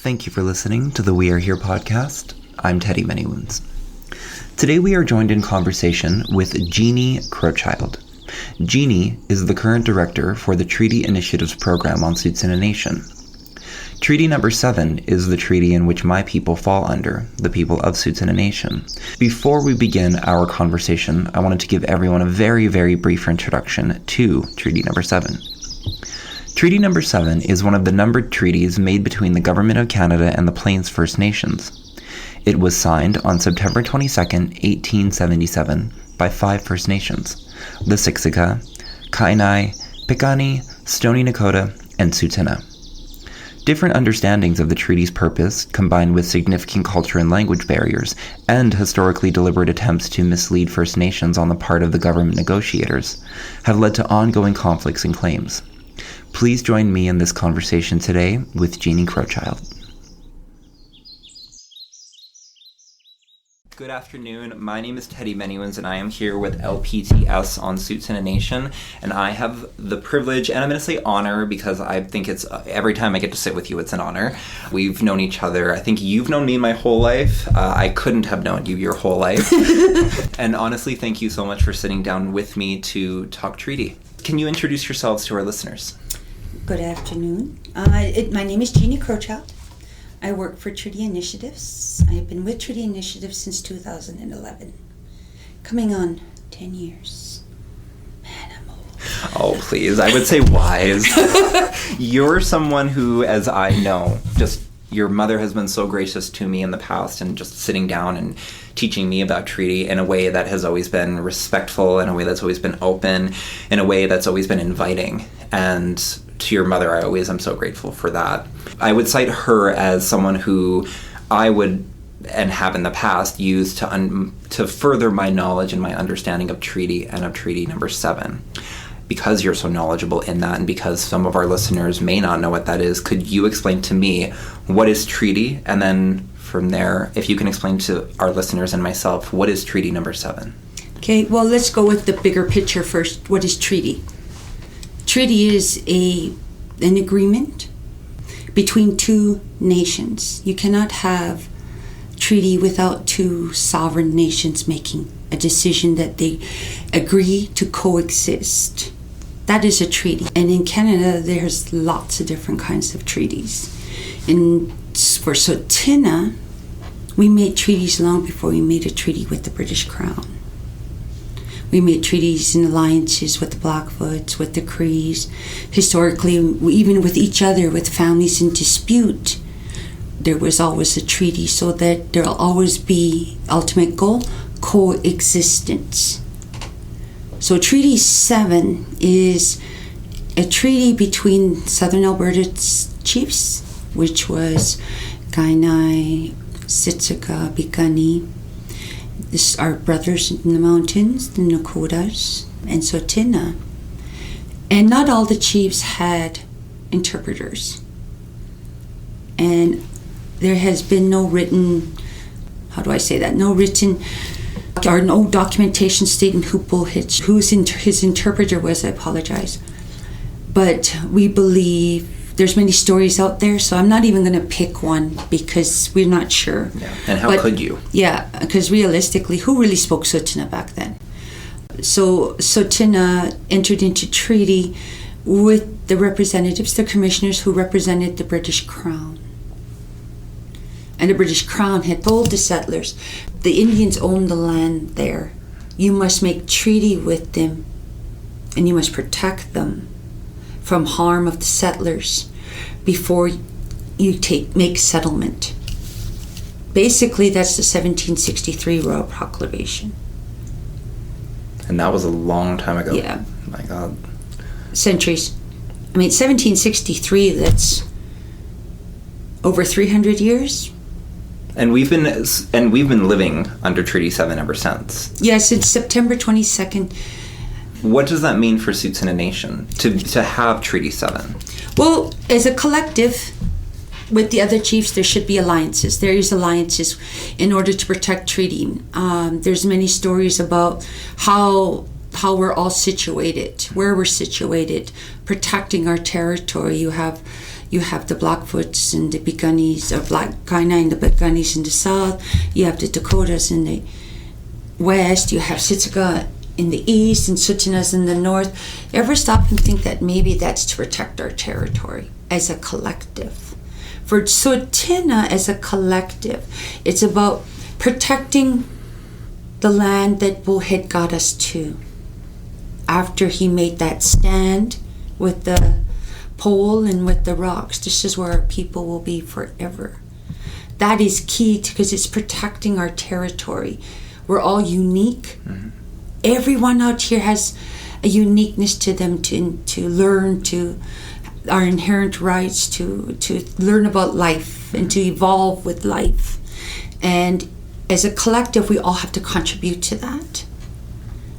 Thank you for listening to the We Are Here podcast. I'm Teddy Manywounds. Today we are joined in conversation with Jeanne Crowchild. Jeanne is the current director for the Treaty Initiatives program on Tsuut'ina Nation. Treaty number 7 is the treaty in which my people fall under, the people of Tsuut'ina Nation. Before we begin our conversation, I wanted to give everyone a very, very brief introduction to Treaty number 7. Treaty number 7 is one of the numbered treaties made between the Government of Canada and the Plains First Nations. It was signed on September 22, 1877 by 5 First Nations, the Siksika, Kainai, Piikani, Stoney Nakoda, and Tsuut'ina. Different understandings of the treaty's purpose, combined with significant culture and language barriers, and historically deliberate attempts to mislead First Nations on the part of the government negotiators, have led to ongoing conflicts and claims. Please join me in this conversation today with Jeanne Crowchild. Good afternoon. My name is Teddy Manywounds, and I am here with LPTS on Tsuut'ina Nation. And I have the privilege, and I'm going to say honor, because I think it's every time I get to sit with you, it's an honor. We've known each other. I think you've known me my whole life. I couldn't have known you your whole life. And honestly, thank you so much for sitting down with me to talk treaty. Can you introduce yourselves to our listeners? Good afternoon. My name is Jeanne Crowchild. I work for Treaty Initiatives. I've been with Treaty Initiatives since 2011. Coming on 10 years. Man, I'm old. Oh, please. I would say wise. You're someone who, as I know, just your mother has been so gracious to me in the past and just sitting down and teaching me about treaty in a way that has always been respectful, in a way that's always been open, in a way that's always been inviting. And to your mother, I always am so grateful for that. I would cite her as someone who I would, and have in the past, used to further my knowledge and my understanding of treaty and of Treaty number 7. Because you're so knowledgeable in that, and because some of our listeners may not know what that is, could you explain to me what is treaty? And then from there, if you can explain to our listeners and myself, what is Treaty number 7? Okay, well, let's go with the bigger picture first. What is treaty? Treaty is an agreement between two nations. You cannot have treaty without two sovereign nations making a decision that they agree to coexist. That is a treaty. And in Canada, there's lots of different kinds of treaties. And for Tsuut'ina, we made treaties long before we made a treaty with the British Crown. We made treaties and alliances with the Blackfoots, with the Crees. Historically, even with each other, with families in dispute, there was always a treaty so that there'll always be ultimate goal, coexistence. So Treaty 7 is a treaty between Southern Alberta's chiefs, which was Kainai, Siksika, Piikani. This are brothers in the mountains, the Nakodas, and Tsuut'ina. And not all the chiefs had interpreters. And there has been no written, or no documentation stating whose interpreter was. I apologize. But we believe there's many stories out there, so I'm not even going to pick one because we're not sure. Yeah. And how could you? Yeah, because realistically, who really spoke Tsuut'ina back then? So Tsuut'ina entered into treaty with the representatives, the commissioners who represented the British Crown. And the British Crown had told the settlers, the Indians own the land there. You must make treaty with them, and you must protect them from harm of the settlers before you make settlement. Basically, that's the 1763 Royal Proclamation. And that was a long time ago. Yeah. My God. Centuries. 1763, that's over 300 years. And we've been living under Treaty 7 ever since. Yes, it's September 22nd. What does that mean for Tsuut'ina Nation to have Treaty 7? Well, as a collective, with the other chiefs, there should be alliances. There is alliances in order to protect treaty. There's many stories about how we're all situated, where we're situated, protecting our territory. You have You have the Blackfoots and the Piikanis, or Black Kainai and the Piikanis in the south. You have the Dakotas in the west. You have Siksika in the east and Tsuut'ina in the north. Ever stop and think that maybe that's to protect our territory as a collective? For Tsuut'ina as a collective, it's about protecting the land that Bullhead got us to. After he made that stand with the pole and with the rocks, this is where our people will be forever. That is key because it's protecting our territory. We're all unique. Mm-hmm. Everyone out here has a uniqueness to them to learn to our inherent rights, to learn about life and to evolve with life. And as a collective, we all have to contribute to that,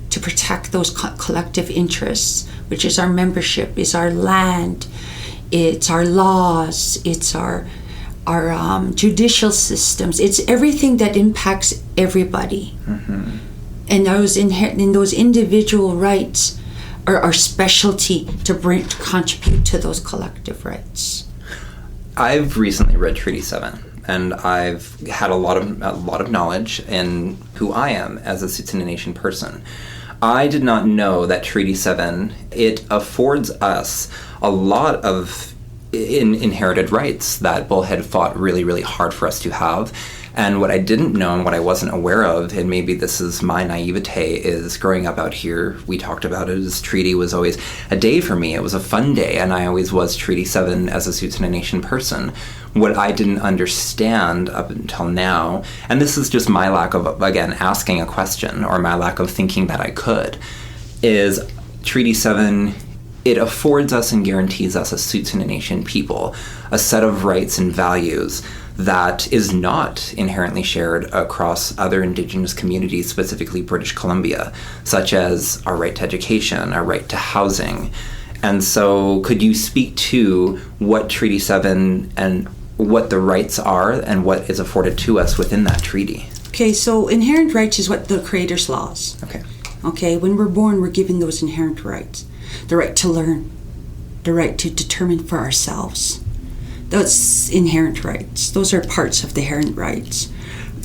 to protect those collective interests, which is our membership, is our land, it's our laws, it's our judicial systems, it's everything that impacts everybody. Mm-hmm. And those those individual rights are our specialty to contribute to those collective rights. I've recently read Treaty 7, and I've had a lot of knowledge in who I am as a Tsuut'ina Nation person. I did not know that Treaty 7, it affords us a lot of inherited rights that Bullhead fought really, really hard for us to have. And what I didn't know and what I wasn't aware of, and maybe this is my naivete, is growing up out here, we talked about it as Treaty was always a day for me. It was a fun day, and I always was Treaty 7 as a Tsuut'ina Nation person. What I didn't understand up until now, and this is just my lack of, again, asking a question, or my lack of thinking that I could, is Treaty 7, it affords us and guarantees us as Tsuut'ina Nation people a set of rights and values that is not inherently shared across other Indigenous communities, specifically British Columbia, such as our right to education, our right to housing. And so could you speak to what Treaty 7 and what the rights are and what is afforded to us within that treaty? Okay, so inherent rights is what the Creator's laws. Okay, when we're born, we're given those inherent rights. The right to learn, the right to determine for ourselves. Those inherent rights. Those are parts of the inherent rights.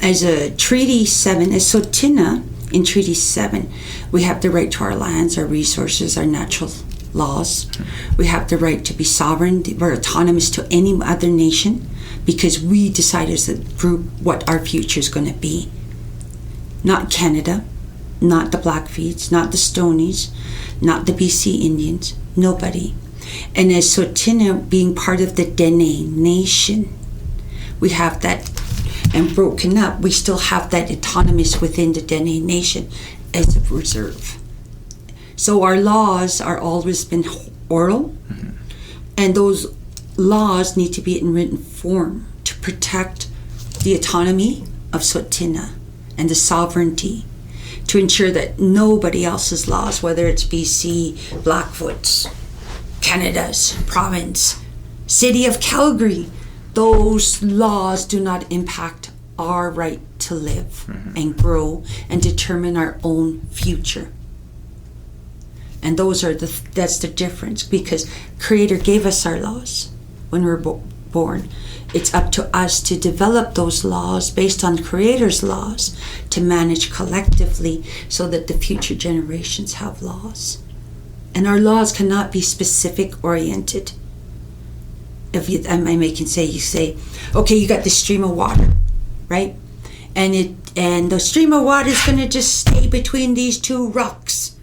As a Treaty 7, as Tsuut'ina in Treaty 7, we have the right to our lands, our resources, our natural laws. We have the right to be sovereign. We're autonomous to any other nation because we decide as a group what our future is going to be. Not Canada, not the Blackfeets, not the Stonies, not the BC Indians, nobody. And as Tsuut'ina being part of the Dene Nation, we have that, and broken up, we still have that autonomous within the Dene Nation as a reserve. So our laws are always been oral, mm-hmm. and those laws need to be in written form to protect the autonomy of Tsuut'ina and the sovereignty, to ensure that nobody else's laws, whether it's BC, Blackfoots, Canada's province, City of Calgary, those laws do not impact our right to live mm-hmm. and grow and determine our own future. And that's the difference, because Creator gave us our laws when we were born. It's up to us to develop those laws based on Creator's laws to manage collectively so that the future generations have laws. And our laws cannot be specific oriented. If you say, okay, you got this stream of water, right? And the stream of water is going to just stay between these two rocks.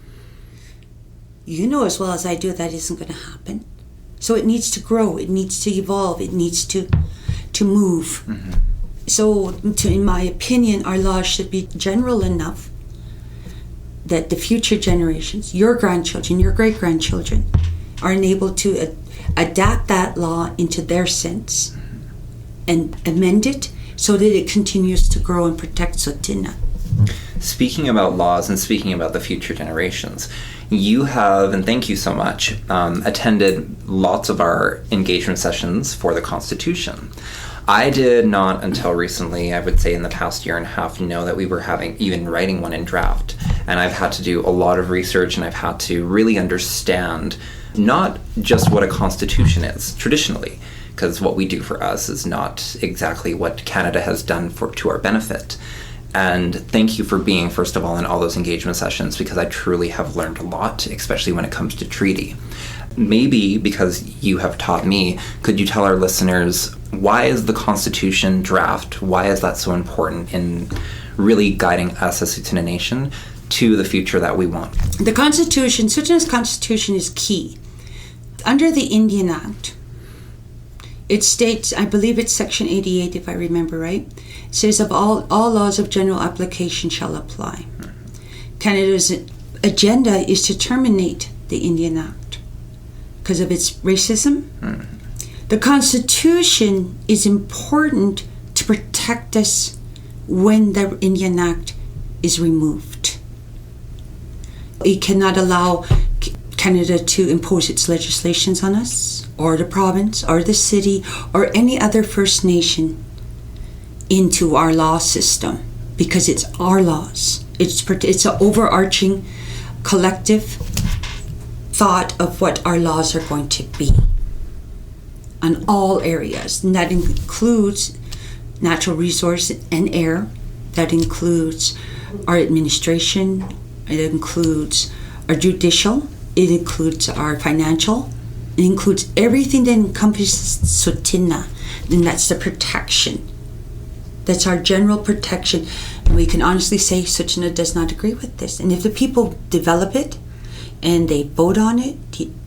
You know as well as I do that isn't going to happen. So it needs to grow, it needs to evolve, it needs to move. Mm-hmm. So, in my opinion, our laws should be general enough that the future generations, your grandchildren, your great-grandchildren, are enabled to adapt that law into their sense mm-hmm. and amend it so that it continues to grow and protect Tsuut'ina. Speaking about laws and speaking about the future generations, you have, and thank you so much, attended lots of our engagement sessions for the Constitution. I did not until recently, I would say in the past year and a half, know that we were even writing one in draft. And I've had to do a lot of research, and I've had to really understand not just what a constitution is traditionally, because what we do for us is not exactly what Canada has done to our benefit. And thank you for being, first of all, in all those engagement sessions, because I truly have learned a lot, especially when it comes to treaty. Maybe because you have taught me, could you tell our listeners, why is the Constitution draft, why is that so important in really guiding us as Tsuut'ina Nation to the future that we want? The Constitution, Tsuut'ina's Constitution is key. Under the Indian Act, it states, I believe it's Section 88 if I remember right, it says of all laws of general application shall apply. Canada's agenda is to terminate the Indian Act because of its racism. The Constitution is important to protect us when the Indian Act is removed. It cannot allow Canada to impose its legislations on us, or the province, or the city, or any other First Nation into our law system, because it's our laws. It's an overarching collective thought of what our laws are going to be on all areas, and that includes natural resource and air, that includes our administration, it includes our judicial, it includes our financial, it includes everything that encompasses Tsuut'ina, and that's the protection. That's our general protection. And we can honestly say Tsuut'ina does not agree with this. And if the people develop it and they vote on it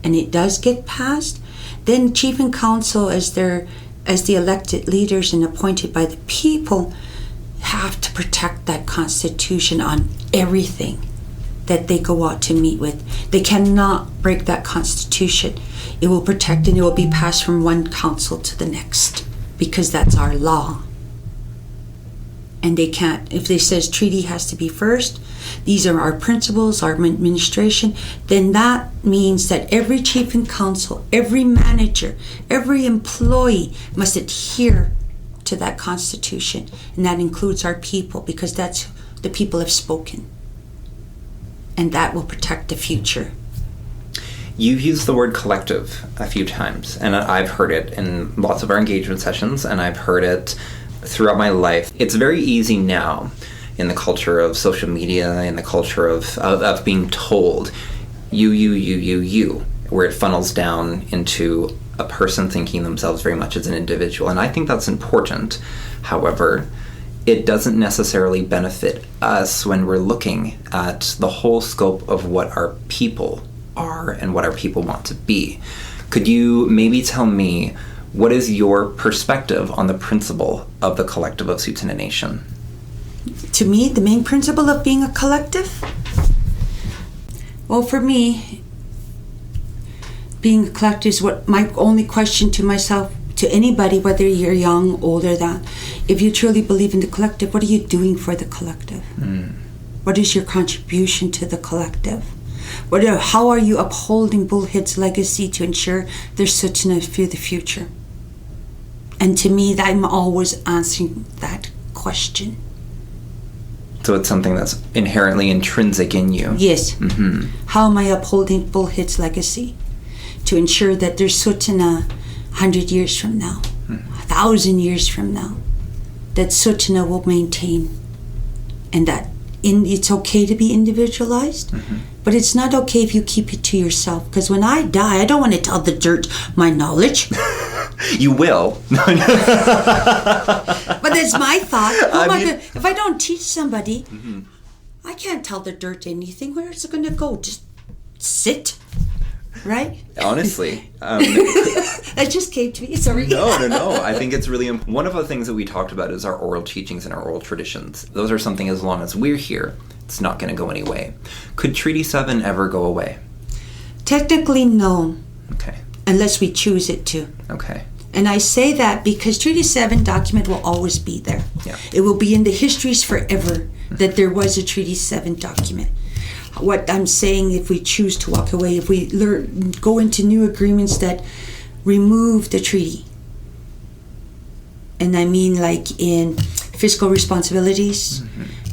and it does get passed, then Chief and Council, as the elected leaders and appointed by the people, have to protect that Constitution on everything that they go out to meet with. They cannot break that Constitution. It will protect, and it will be passed from one council to the next, because that's our law. And they can't, if they says treaty has to be first, these are our principles, our administration, then that means that every chief and council, every manager, every employee must adhere to that Constitution. And that includes our people, because that's the people have spoken. And that will protect the future. You've used the word collective a few times, and I've heard it in lots of our engagement sessions, and I've heard it throughout my life. It's very easy now in the culture of social media, in the culture of being told, you, where it funnels down into a person thinking themselves very much as an individual. And I think that's important. However, it doesn't necessarily benefit us when we're looking at the whole scope of what our people are and what our people want to be. Could you maybe tell me, what is your perspective on the principle of the collective of Tsuut'ina Nation? To me, the main principle of being a collective? Well, for me, being a collective is what my only question to myself, to anybody, whether you're young, older, that if you truly believe in the collective, what are you doing for the collective? What is your contribution to the collective? How are you upholding Bullhead's legacy to ensure there's Tsuut'ina for the future? And to me, I'm always answering that question. So it's something that's inherently intrinsic in you. Yes. Mm-hmm. How am I upholding Bullhead's legacy to ensure that there's Tsuut'ina 100 years from now, 1,000 years from now, that Tsuut'ina will maintain, and that it's okay to be individualized, but it's not okay if you keep it to yourself. Because when I die, I don't want to tell the dirt my knowledge. You will. But that's my thought. If I don't teach somebody, I can't tell the dirt anything. Where is it going to go? Just sit, right? Honestly. That just came to me. Sorry. No. I think it's really important. One of the things that we talked about is our oral teachings and our oral traditions. Those are something, as long as we're here, it's not going to go anyway. Could Treaty 7 ever go away? Technically, no. Okay. Unless we choose it to. Okay. And I say that because Treaty 7 document will always be there. Yeah. It will be in the histories forever that there was a Treaty 7 document. What I'm saying, if we choose to walk away, if we go into new agreements that remove the treaty, and I mean like in fiscal responsibilities,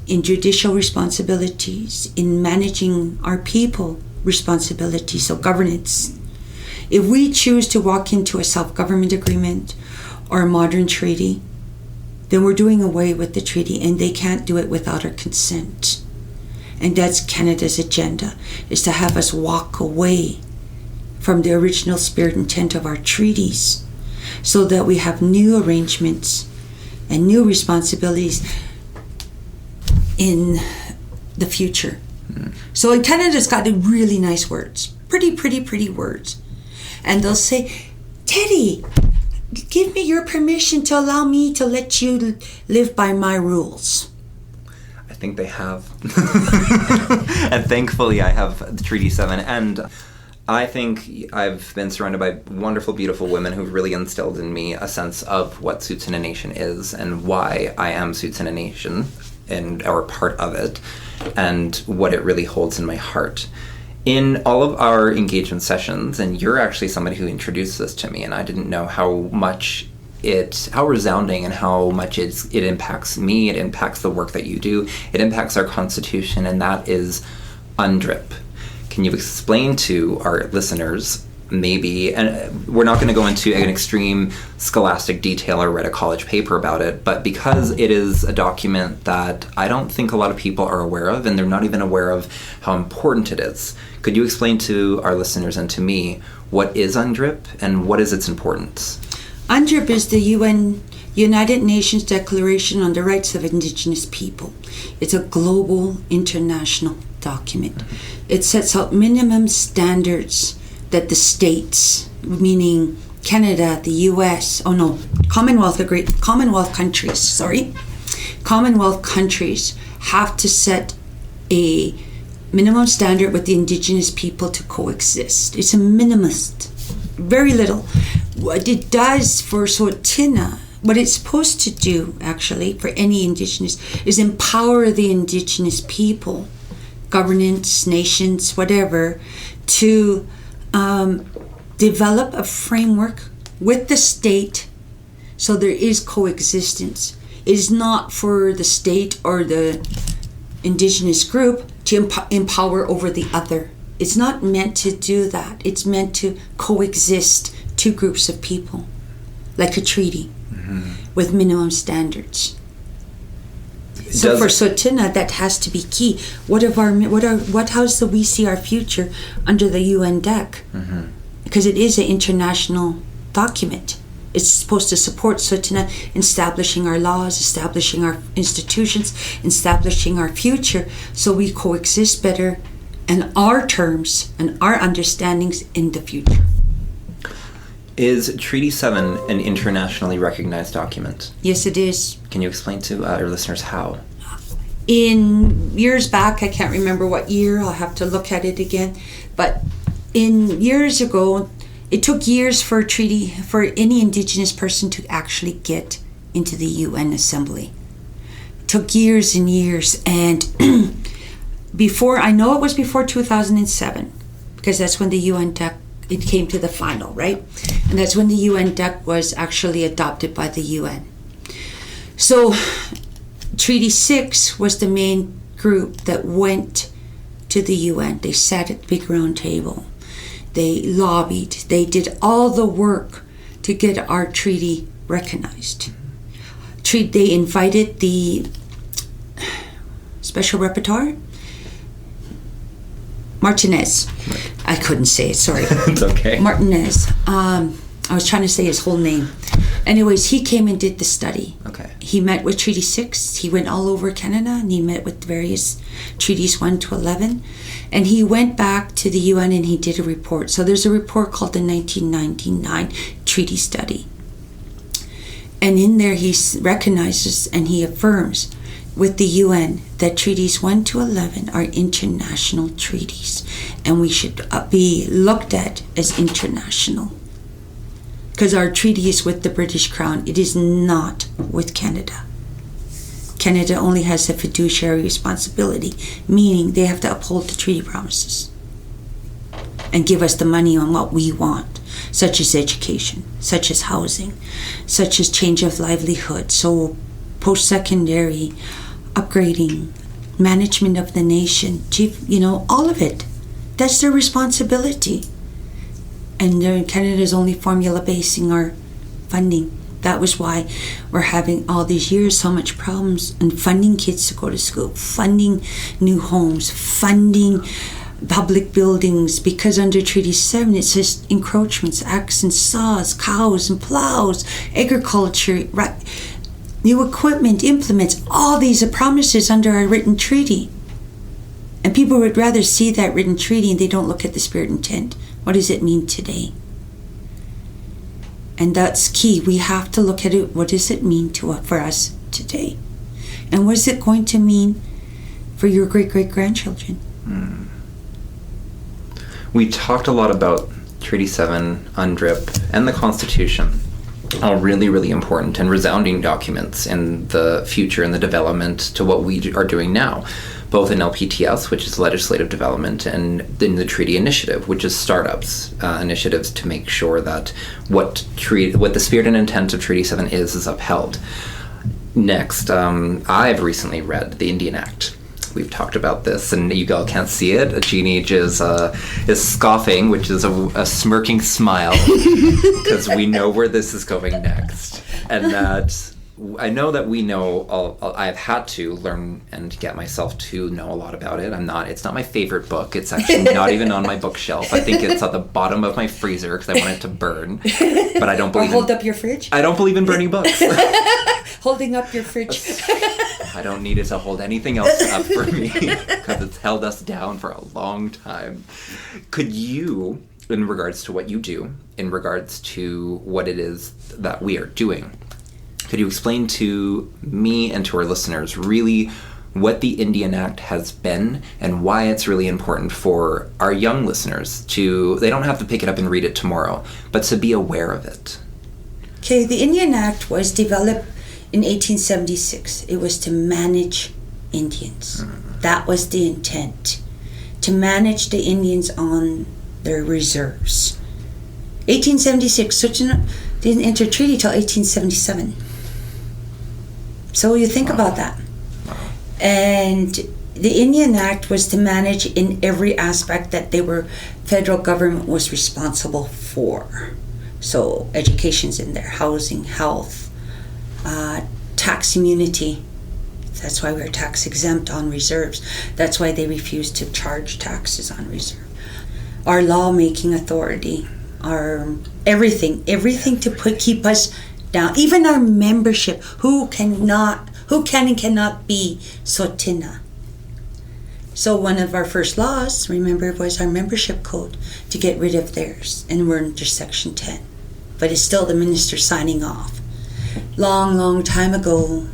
in judicial responsibilities, in managing our people responsibilities, so governance, If we choose to walk into a self-government agreement or a modern treaty, then we're doing away with the treaty, and they can't do it without our consent. And that's Canada's agenda, is to have us walk away from the original spirit and intent of our treaties so that we have new arrangements and new responsibilities in the future. So in Canada's got really nice words, pretty words. And they'll say, Teddy, give me your permission to allow me to let you live by my rules. I think they have. And thankfully I have the Treaty 7. And I think I've been surrounded by wonderful, beautiful women who've really instilled in me a sense of what Tsuut'ina Nation is and why I am Tsuut'ina Nation and or part of it, and what it really holds in my heart. In all of our engagement sessions, and you're actually somebody who introduced this to me, and I didn't know how resounding and how much it impacts me, it impacts the work that you do, it impacts our Constitution, and that is UNDRIP. Can you explain to our listeners, maybe, and we're not going to go into an extreme scholastic detail or read a college paper about it, but because it is a document that I don't think a lot of people are aware of, and they're not even aware of how important it is, could you explain to our listeners and to me what is UNDRIP and what is its importance? UNDRIP is the United Nations Declaration on the Rights of Indigenous People. It's a global international document. It sets out minimum standards that the states, meaning Canada, the US, Commonwealth countries have to set a minimum standard with the Indigenous people to coexist. It's a minimalist, very little. What it does for Tsuut'ina, what it's supposed to do actually for any Indigenous, is empower the Indigenous people, governance, nations, whatever, to develop a framework with the state so there is coexistence. It is not for the state or the Indigenous group to empower over the other. It's not meant to do that. It's meant to coexist two groups of people, like a treaty, with minimum standards. So for Tsuut'ina, that has to be key. How do we see our future under the UN DEC? Because it is an international document. It's supposed to support Tsuut'ina in establishing our laws, establishing our institutions, establishing our future, so we coexist better and our terms and our understandings in the future. Is Treaty 7 an internationally recognized document? Yes, it is. Can you explain to our listeners how? In years back, I can't remember what year, I'll have to look at it again, but in years ago, it took years for a treaty, for any Indigenous person to actually get into the UN Assembly. It took years and years, and I know it was before 2007, because that's when the UN DEC, it came to the final, right? And that's when the UN DEC was actually adopted by the UN. So Treaty 6 was the main group that went to the UN. They sat at the big round table. They lobbied. They did all the work to get our treaty recognized. They invited the Special Rapporteur, Martinez. I couldn't say it, sorry. It's okay. Martinez. I was trying to say his whole name. Anyways, he came and did the study. Okay. He met with Treaty 6. He went all over Canada, and he met with various treaties 1 to 11. And he went back to the UN and he did a report. So there's a report called the 1999 Treaty Study. And in there he recognizes and he affirms with the UN that treaties 1 to 11 are international treaties. And we should be looked at as international. Because our treaty is with the British Crown. It is not with Canada. Canada only has a fiduciary responsibility, meaning they have to uphold the treaty promises and give us the money on what we want, such as education, such as housing, such as change of livelihood, so post-secondary, upgrading, management of the nation, all of it. That's their responsibility. And Canada's only formula basing our funding. That was why we're having all these years so much problems and funding kids to go to school, funding new homes, funding public buildings, because under Treaty 7 it says encroachments, axe and saws, cows and plows, agriculture, new equipment, implements, all these are promises under our written treaty. And people would rather see that written treaty and they don't look at the spirit intent. What does it mean today? And that's key. We have to look at it. What does it mean for us today? And what is it going to mean for your great-great-grandchildren? We talked a lot about Treaty 7, UNDRIP, and the Constitution. All really, really important and resounding documents in the future and the development to what we are doing now, both in LPTS, which is legislative development, and in the Treaty Initiative, which is startups, initiatives to make sure that what the spirit and intent of Treaty 7 is upheld. Next, I've recently read the Indian Act. We've talked about this, and you all can't see it. Jeanne is scoffing, which is a smirking smile, because we know where this is going next. And that I know that we know, I've had to learn and get myself to know a lot about it. It's not my favorite book. It's actually not even on my bookshelf. I think it's at the bottom of my freezer because I want it to burn. But I don't believe hold up your fridge? I don't believe in burning books. Holding up your fridge. I don't need it to hold anything else up for me because it's held us down for a long time. Could you, in regards to what you do, in regards to what it is that we are doing, could you explain to me and to our listeners really what the Indian Act has been and why it's really important for our young listeners they don't have to pick it up and read it tomorrow, but to be aware of it? Okay, the Indian Act was developed in 1876. It was to manage Indians. That was the intent, to manage the Indians on their reserves. 1876, didn't enter treaty till 1877. So you think about that. And the Indian Act was to manage in every aspect that federal government was responsible for. So education's in there, housing, health, tax immunity. That's why we're tax exempt on reserves. That's why they refuse to charge taxes on reserve. Our lawmaking authority, our everything to keep us down. Even our membership, who can and cannot be Sotina. So one of our first laws, remember, was our membership code to get rid of theirs, and we're under Section 10. But it's still the minister signing off. Long time ago,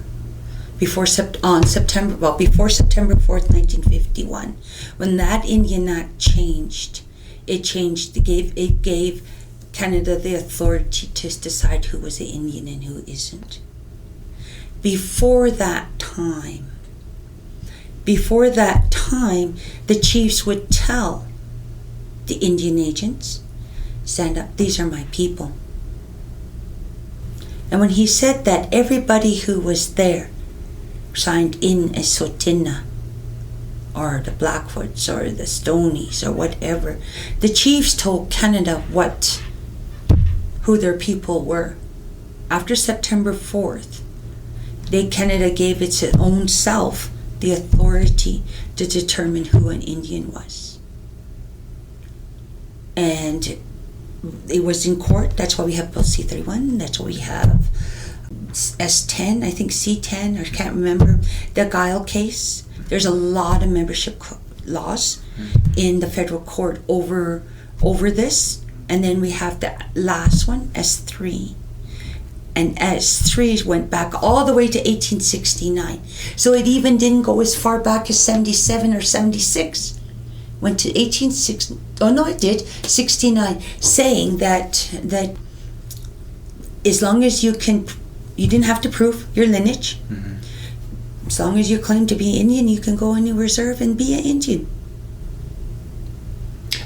before September 4th, 1951, when that Indian Act changed, it gave Canada the authority to decide who was an Indian and who isn't. Before that time, the chiefs would tell the Indian agents, stand up, these are my people. And when he said that, everybody who was there signed in as Sotina, or the Blackfoots, or the Stonies, or whatever. The chiefs told Canada who their people were. After September 4th, Canada gave its own self the authority to determine who an Indian was. And it was in court. That's why we have Bill C-31. That's why we have S-10, I think C-10, I can't remember, the Guile case. There's a lot of membership laws in the federal court over this. And then we have the last one, S-3. And S-3 went back all the way to 1869. So it even didn't go as far back as 77 or 76. Went to 1860. Oh no, it did. 69, saying that as long as you didn't have to prove your lineage. Mm-hmm. As long as you claim to be Indian, you can go in a reserve and be an Indian.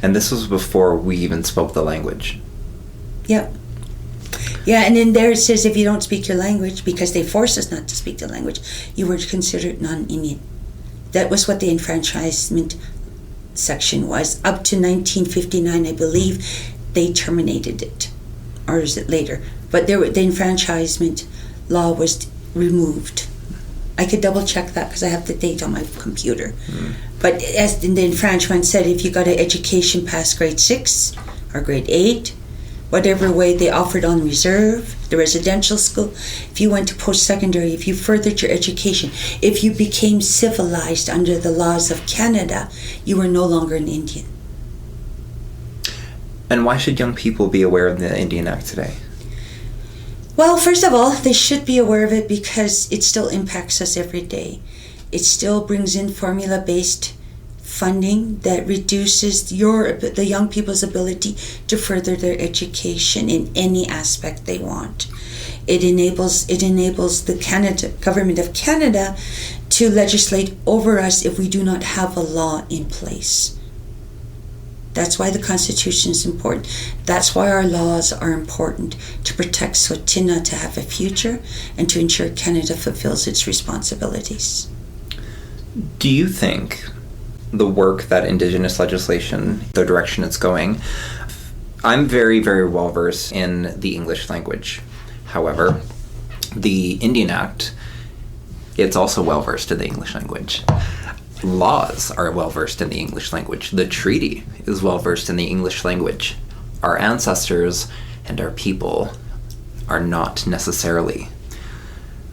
And this was before we even spoke the language. Yeah. Yeah, and then there it says if you don't speak your language, because they force us not to speak the language, you were considered non-Indian. That was what the enfranchisement section was. Up to 1959, I believe, they terminated it. Or is it later? But the enfranchisement law was removed. I could double check that because I have the date on my computer. But as the enfranchisement said, if you got an education past grade 6 or grade 8, whatever way they offered on reserve, the residential school, if you went to post-secondary, if you furthered your education, if you became civilized under the laws of Canada, you were no longer an Indian. And why should young people be aware of the Indian Act today? Well, first of all, they should be aware of it because it still impacts us every day. It still brings in formula-based funding that reduces the young people's ability to further their education in any aspect they want. It enables the government of Canada to legislate over us if we do not have a law in place. That's why the Constitution is important. That's why our laws are important, to protect Tsuut'ina to have a future and to ensure Canada fulfills its responsibilities. Do you think the work that Indigenous legislation, the direction it's going, I'm very, very well versed in the English language. However, the Indian Act, it's also well versed in the English language. Laws are well versed in the English language. The treaty is well versed in the English language. Our ancestors and our people are not necessarily.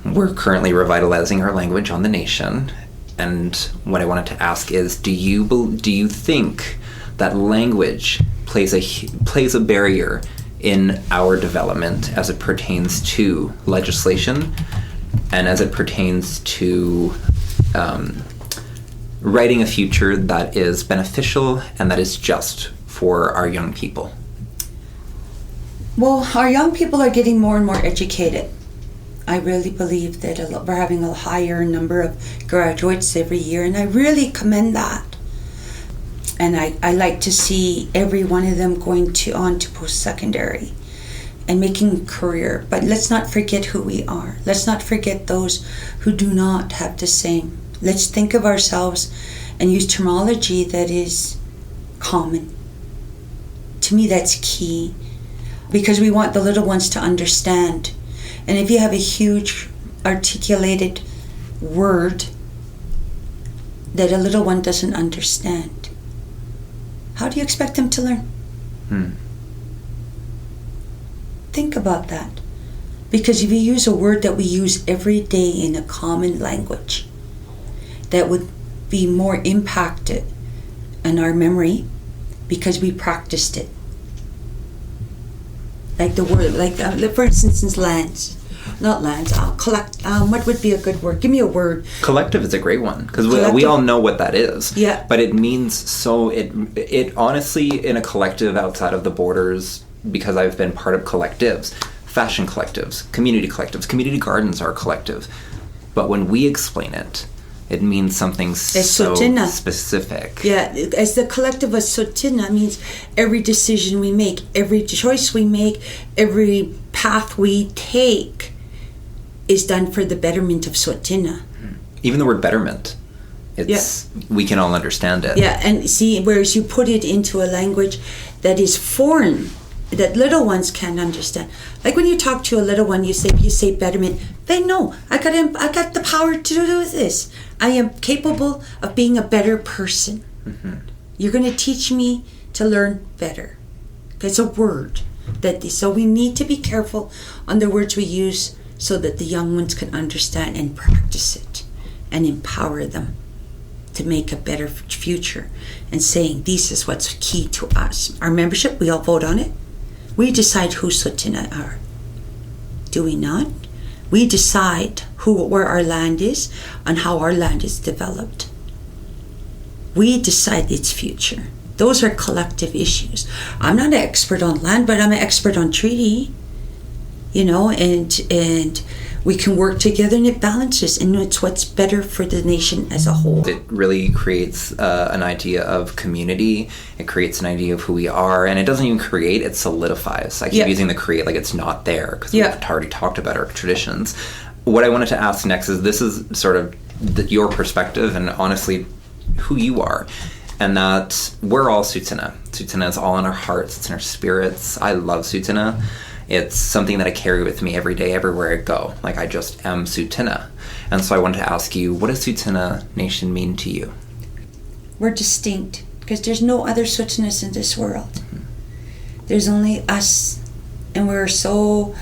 We're currently revitalizing our language on the nation, and what I wanted to ask is, do you think that language plays a barrier in our development as it pertains to legislation and as it pertains to writing a future that is beneficial and that is just for our young people? Well, our young people are getting more and more educated. I really believe that we're having a higher number of graduates every year, and I really commend that. And I like to see every one of them going on to post-secondary and making a career. But let's not forget who we are. Let's not forget those who do not have the same. Let's think of ourselves and use terminology that is common. To me, that's key, because we want the little ones to understand. And if you have a huge articulated word that a little one doesn't understand, how do you expect them to learn? Think about that. Because if you use a word that we use every day in a common language, that would be more impacted in our memory because we practiced it. Like the word, for instance, lands. Not lands, what would be a good word? Give me a word. Collective is a great one, because we all know what that is. Yeah. But it means it honestly, in a collective outside of the borders, because I've been part of collectives, fashion collectives, community gardens are a collective. But when we explain it, it means something so specific. Yeah, as the collective of Tsuut'ina means every decision we make, every choice we make, every path we take is done for the betterment of Tsuut'ina. Even the word betterment, we can all understand it. Yeah, and see, whereas you put it into a language that is foreign, that little ones can't understand. Like when you talk to a little one, you say betterment. They know I got the power to do this. I am capable of being a better person. Mm-hmm. You're going to teach me to learn better. It's a word so we need to be careful on the words we use so that the young ones can understand and practice it and empower them to make a better future. And saying this is what's key to us. Our membership, we all vote on it. We decide who Tsuut'ina are. Do we not? We decide where our land is and how our land is developed. We decide its future. Those are collective issues. I'm not an expert on land, but I'm an expert on treaty. And we can work together and it balances, and it's what's better for the nation as a whole. It really creates an idea of community. It creates an idea of who we are, and it doesn't even create, it solidifies. I keep using the create like it's not there, because we've already talked about our traditions. What I wanted to ask next is, this is sort of your perspective and honestly who you are. and that we're all Tsuut'ina. Tsuut'ina is all in our hearts, it's in our spirits. I love Tsuut'ina. It's something that I carry with me every day, everywhere I go. Like, I just am Tsuut'ina. And so I wanted to ask you, what does Tsuut'ina Nation mean to you? We're distinct, because there's no other Tsuut'inas in this world. Mm-hmm. There's only us, and we're so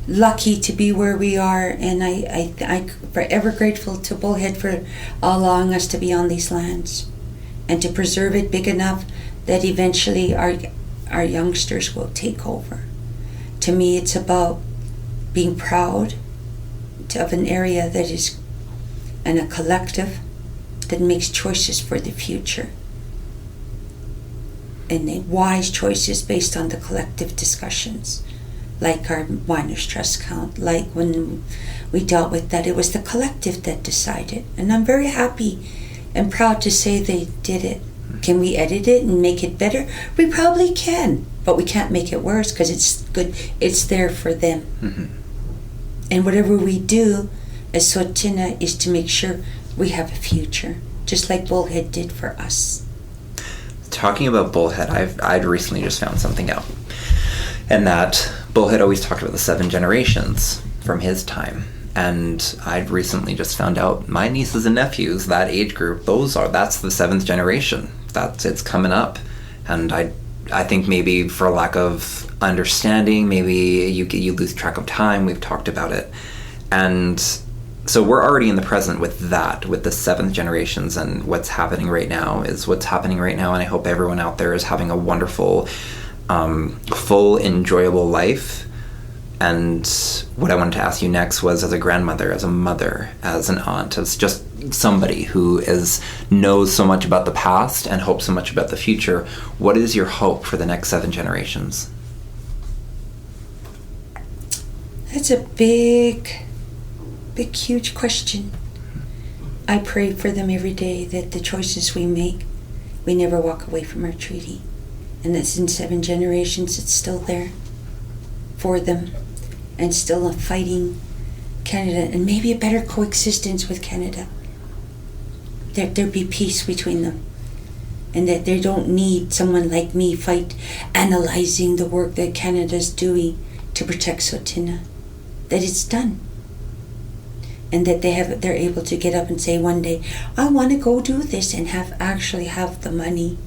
lucky to be where we are, and I'm forever grateful to Bullhead for allowing us to be on these lands and to preserve it big enough that eventually our youngsters will take over. To me, it's about being proud of an area that is, and a collective that makes choices for the future, and then wise choices based on the collective discussions, like our miners' trust count, like when we dealt with that, it was the collective that decided. And I'm very happy and proud to say they did it. Can we edit it and make it better? We probably can, but we can't make it worse, because it's good. It's there for them. Mm-hmm. And whatever we do as Tsuut'ina is to make sure we have a future, just like Bullhead did for us. Talking about Bullhead, I'd recently just found something out. And that Bullhead always talked about the 7 generations from his time. And I'd recently just found out my nieces and nephews, that age group, that's the 7th generation. It's coming up. And I think maybe for lack of understanding, maybe you lose track of time. We've talked about it. And so we're already in the present with the 7th generations, and what's happening right now is what's happening right now. And I hope everyone out there is having a wonderful, full, enjoyable life. And what I wanted to ask you next was, as a grandmother, as a mother, as an aunt, as just somebody who knows so much about the past and hopes so much about the future, what is your hope for the next 7 generations? That's a big, huge question. I pray for them every day that the choices we make, we never walk away from our treaty. And that's in 7 generations, it's still there for them, and still fighting Canada, and maybe a better coexistence with Canada. That there be peace between them, and that they don't need someone like me analyzing the work that Canada's doing to protect Tsuut'ina. That it's done. And that they're able to get up and say one day, I want to go do this, and actually have the money,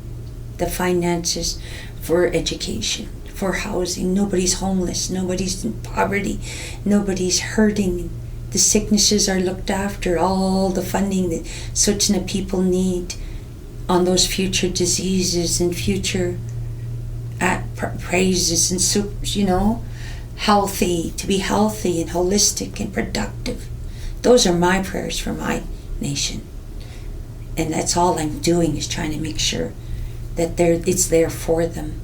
the finances for education, for housing. Nobody's homeless, nobody's in poverty, nobody's hurting. The sicknesses are looked after, all the funding that Tsuut'ina people need on those future diseases and future praises, and healthy, to be healthy and holistic and productive. Those are my prayers for my nation. And that's all I'm doing, is trying to make sure that it's there for them.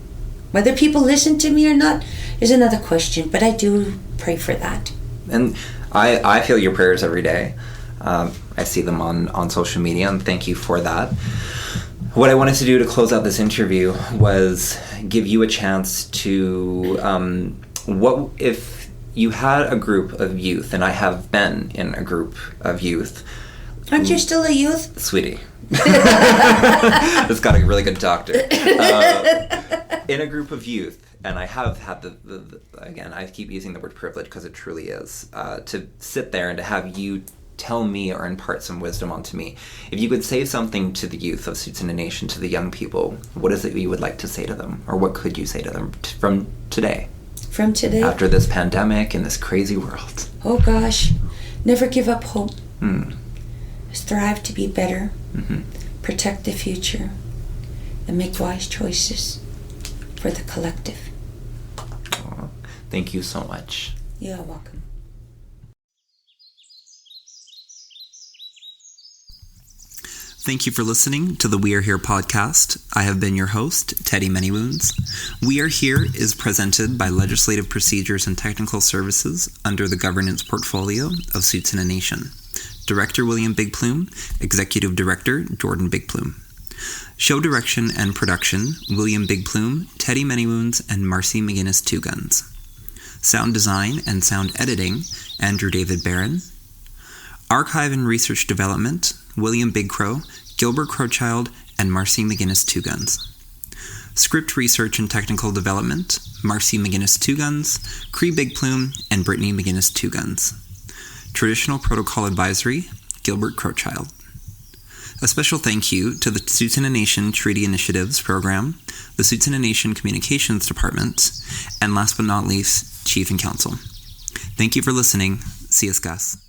Whether people listen to me or not is another question, but I do pray for that. And I feel your prayers every day. I see them on social media, and thank you for that. What I wanted to do to close out this interview was give you a chance to, what if you had a group of youth, and I have been in a group of youth. Aren't you still a youth? Sweetie. It's got a really good doctor. In a group of youth, and I have had again, I keep using the word privilege because it truly is, to sit there and to have you tell me or impart some wisdom onto me. If you could say something to the youth of Tsuut'ina Nation, to the young people, what is it you would like to say to them? Or what could you say to them from today? From today? After this pandemic and this crazy world. Oh gosh, never give up hope. Strive to be better. Mm-hmm. Protect the future. And make wise choices for the collective. Aww. Thank you so much. You're welcome. Thank you for listening to the We Are Here podcast. I have been your host, Teddy Manywounds. We Are Here is presented by Legislative Procedures and Technical Services under the governance portfolio of Tsuut'ina Nation. Director William Big Plume, Executive Director Jordan Big Plume. Show direction and production, William Big Plume, Teddy Manywounds, and Marcy McGinnis Two Guns. Sound design and sound editing, Andrew David Barron. Archive and research development, William Big Crow, Gilbert Crowchild, and Marcy McGinnis Two Guns. Script research and technical development, Marcy McGinnis Two Guns, Cree Big Plume, and Brittany McGinnis Two Guns. Traditional Protocol Advisory, Gilbert Crowchild. A special thank you to the Tsuut'ina Nation Treaty Initiatives Program, the Tsuut'ina Nation Communications Department, and last but not least, Chief and Counsel. Thank you for listening. See you, Gus.